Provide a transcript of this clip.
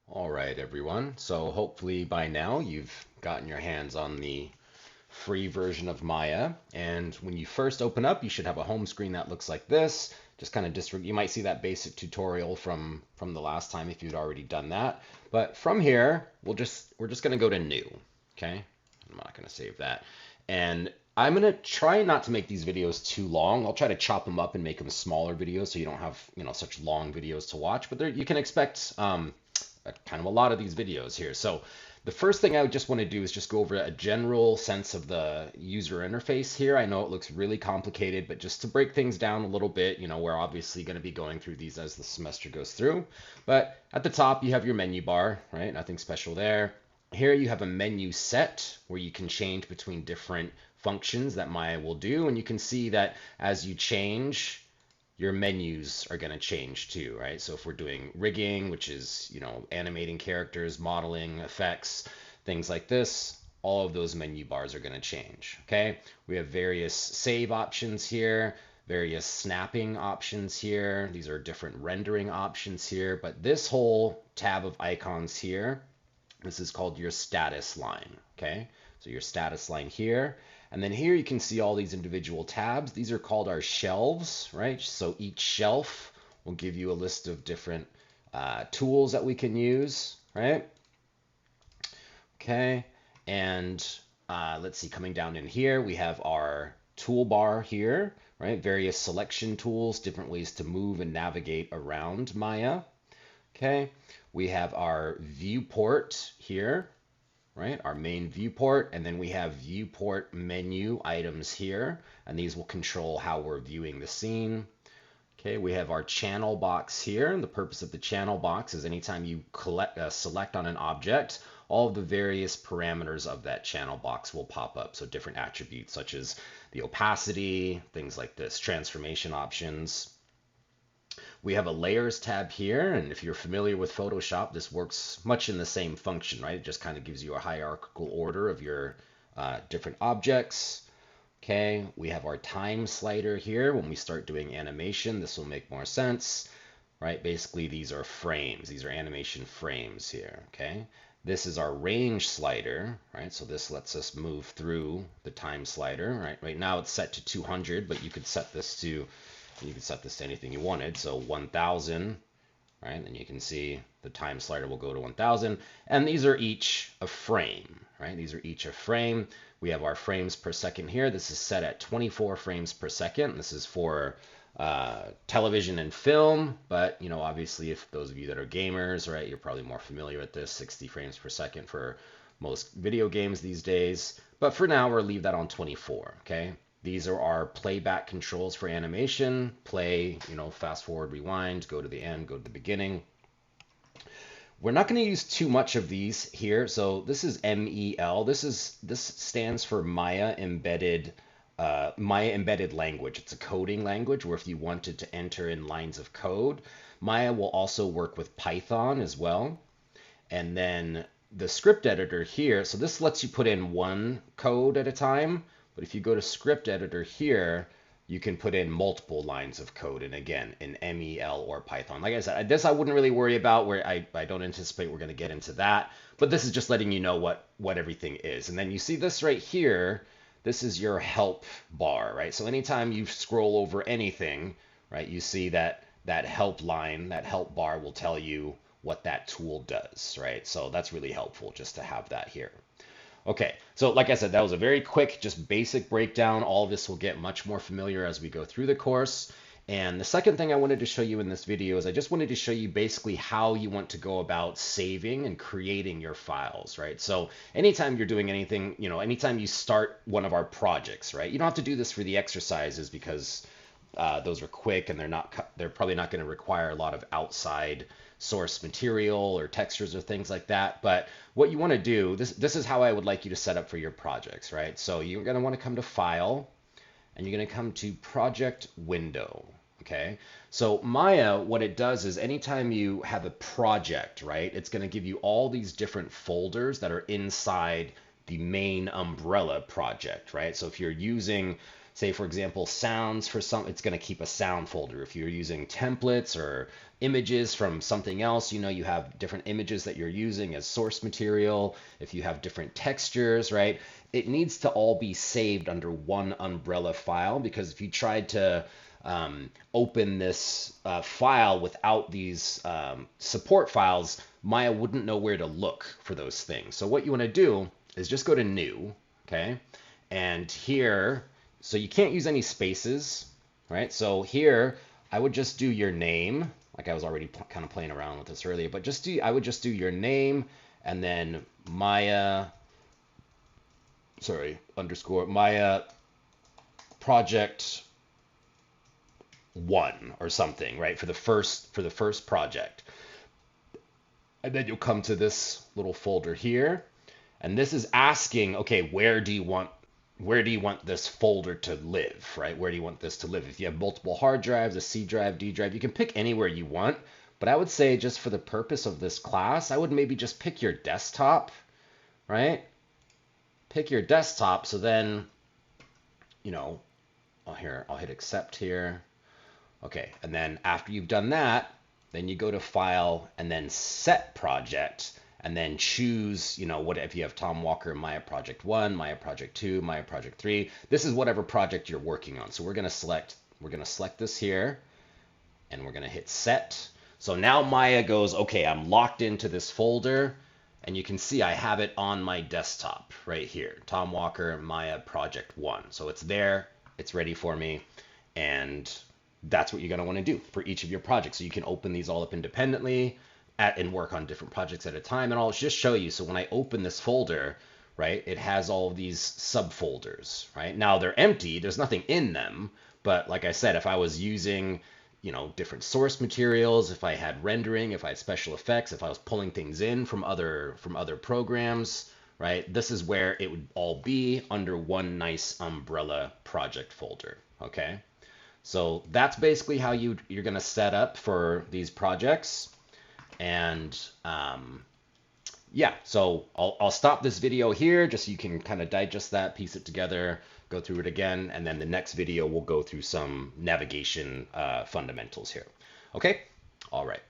All right, everyone. So hopefully by now you've gotten your hands on the free version of Maya. And when you first open up, you should have a home screen that looks like this. Just kind of you might see that basic tutorial from the last time if you'd already done that. But from here, we're just going to go to new. Okay? I'm not going to save that. And I'm going to try not to make these videos too long. I'll try to chop them up and make them smaller videos so you don't have, such long videos to watch. But there, you can expect kind of a lot of these videos here. So the first thing I would just want to do is just go over a general sense of the user interface here. I know it looks really complicated, but just to break things down a little bit, we're obviously going to be going through these as the semester goes through. But at the top, you have your menu bar, right? Nothing special there. Here you have a menu set where you can change between different functions that Maya will do. And you can see that as you change, your menus are going to change too, right? So if we're doing rigging, which is, animating characters, modeling, effects, things like this, all of those menu bars are going to change, okay? We have various save options here, various snapping options here. These are different rendering options here, but this whole tab of icons here, this is called your status line, okay? So your status line here. And then here you can see all these individual tabs. These are called our shelves, right? So each shelf will give you a list of different tools that we can use, right? Okay, and let's see, coming down in here, we have our toolbar here, right? Various selection tools, different ways to move and navigate around Maya. Okay, we have our viewport here, right? Our main viewport, and then we have viewport menu items here, and these will control how we're viewing the scene. Okay, we have our channel box here, and the purpose of the channel box is anytime you select on an object, all of the various parameters of that channel box will pop up. So different attributes such as the opacity, things like this, transformation options. We have a layers tab here, and if you're familiar with Photoshop, this works much in the same function, right? It just kind of gives you a hierarchical order of your different objects. Okay, we have our time slider here. When we start doing animation, this will make more sense, right? Basically, these are frames. These are animation frames here, okay? This is our range slider, right? So this lets us move through the time slider, right? Right now it's set to 200, but you could set this to anything you wanted. So 1000, right? And you can see the time slider will go to 1000. And these are each a frame, right? These are each a frame. We have our frames per second here. This is set at 24 frames per second. This is for television and film, but obviously, if those of you that are gamers, right, you're probably more familiar with this, 60 frames per second for most video games these days. But for now, we'll leave that on 24, okay? These are our playback controls for animation. Play, fast forward, rewind, go to the end, go to the beginning. We're not going to use too much of these here. So this is MEL. This stands for Maya embedded language. It's a coding language where if you wanted to enter in lines of code, Maya will also work with Python as well. And then the script editor here, so this lets you put in one code at a time, but if you go to script editor here, you can put in multiple lines of code, and again, in MEL or Python. Like I said, this I wouldn't really worry about, where I don't anticipate we're going to get into that, but this is just letting you know what everything is. And then you see this right here, this is your help bar, right? So anytime you scroll over anything, right, you see that help line, that help bar will tell you what that tool does, right? So that's really helpful just to have that here. Okay, so like I said, that was a very quick, just basic breakdown. All of this will get much more familiar as we go through the course. And the second thing I wanted to show you in this video is I just wanted to show you basically how you want to go about saving and creating your files, right? So anytime you're doing anything, anytime you start one of our projects, right? You don't have to do this for the exercises because those are quick and they're probably not going to require a lot of outside source material or textures or things like that. But what you want to do, this is how I would like you to set up for your projects, right? So you're going to want to come to File, and you're going to come to Project Window. Okay, so Maya, what it does is anytime you have a project, right, it's going to give you all these different folders that are inside the main umbrella project, right? So if you're using say for example, sounds for some, it's going to keep a sound folder. If you're using templates or images from something else, you know, you have different images that you're using as source material. If you have different textures, right? It needs to all be saved under one umbrella file, because if you tried to open this file without these support files, Maya wouldn't know where to look for those things. So what you want to do is just go to New, okay? And here, so you can't use any spaces, right? So here, I would just do your name, like I was already kind of playing around with this earlier, but I would just do your name and then Maya, underscore Maya project 1 or something, right? For the first project. And then you'll come to this little folder here, and this is asking, okay, where do you want this folder to live, right? Where do you want this to live? If you have multiple hard drives, a C drive, D drive, you can pick anywhere you want, but I would say just for the purpose of this class, I would maybe just pick your desktop, right? Pick your desktop, so then, you know, I'll hit accept here. Okay, and then after you've done that, then you go to File and then Set Project, and then choose, you know, what if you have Tom Walker, Maya Project 1, Maya Project 2, Maya Project 3. This is whatever project you're working on. So we're gonna select this here, and we're gonna hit Set. So now Maya goes, okay, I'm locked into this folder, and you can see I have it on my desktop right here, Tom Walker, Maya Project 1. So it's there, it's ready for me, and that's what you're going to want to do for each of your projects. So you can open these all up independently and work on different projects at a time. And I'll just show you. So when I open this folder, right, it has all of these subfolders, right? Now they're empty. There's nothing in them. But like I said, if I was using, you know, different source materials, if I had rendering, if I had special effects, if I was pulling things in from other programs, right, this is where it would all be under one nice umbrella project folder, okay? So that's basically how you're going to set up for these projects. And yeah, so I'll stop this video here just so you can kind of digest that, piece it together, go through it again, and then the next video we'll go through some navigation fundamentals here. Okay, all right.